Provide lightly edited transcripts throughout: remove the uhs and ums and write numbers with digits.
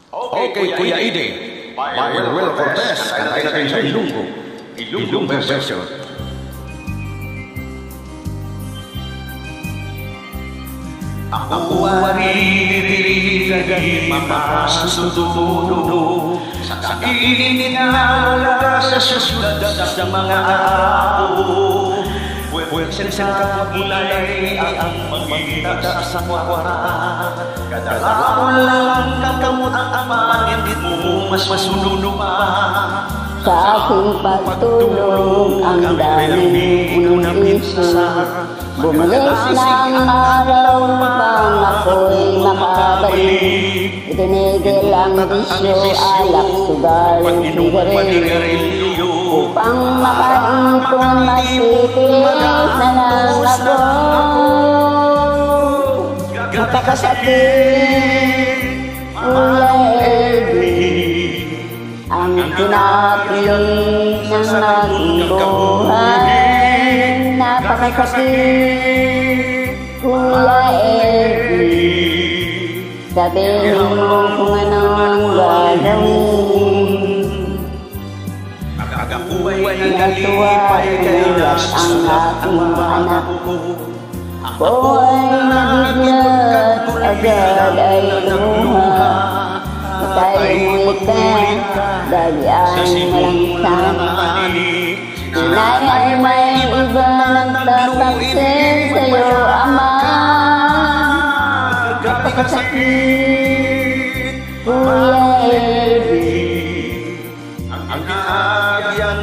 Okay, Kuya Ide. By Will Cortez, kantahin natin sa Ilunggo. Ilunggo version. Ako ari lagi mapasusudo sa ininala sa susunod sa mga araw. Pwede sa kapulay ang magmita sa kwara. Kadalaon lang kakamot ang pangindit mo mas masununo pa. Sa aking pagtulog ang daming unisip. Bumalik ng araw pang ako'y makabalik. Itinigil ang bisyo, alak, sugal, sigarilyo. Upang makaintong matitis na lang ako. Napakasakit, Kuya Eddie, ang pinapilit ng aking buhay. Napakasakit, Kuya Eddie, sabihin mo kung ano ang gagawin. Natuwa inulat ang aking anak. Ako ay nabiglat, agad ay lumuha. Matay mo ika, dalian walang sama. Inay ay may iba nagtataksin sa'yo, Ama. Kapakasakit, Kuya Eddie, ang kaagyan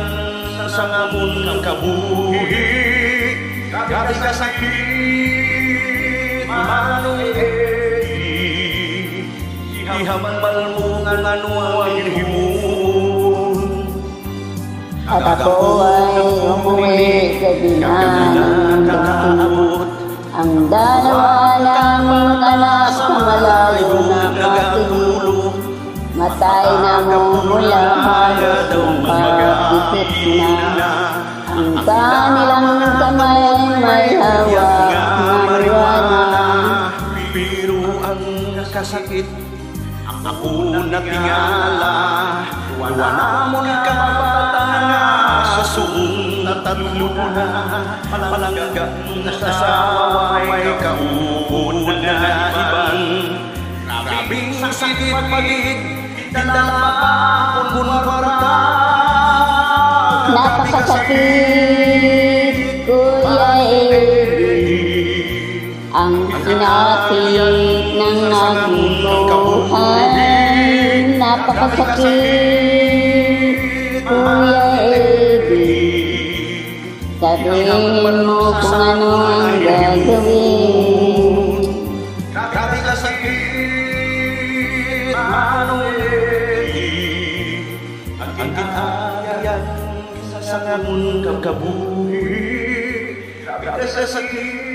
sa ngamon ng kabuhi. Gati kasakit, Manong Eddie, ihamal mo nga nanuang himon. at ako ay umuwi sa dinaan ng ang dalawa naming anak sa malayo na katulog. Matay na mo mula halos pag-isip na ang kanilang kamay may hawak ng marijuana. Pero ang kasakit ako natingala, wala mo ni kabata sa suong natatlo na palangga na sa asawa may kaupon na ibang grabing sakit palit dala kung warta. Napakasakit, Kuya Eddie, ang sinapit ng aking buhay. Napakasakit, Kuya Eddie, sabihin mo kung ano ang gagawin. Grabe ka sakit, Manong Eddie, ang kinaayan sa ngamon kabuhi. Grabe ka sakit,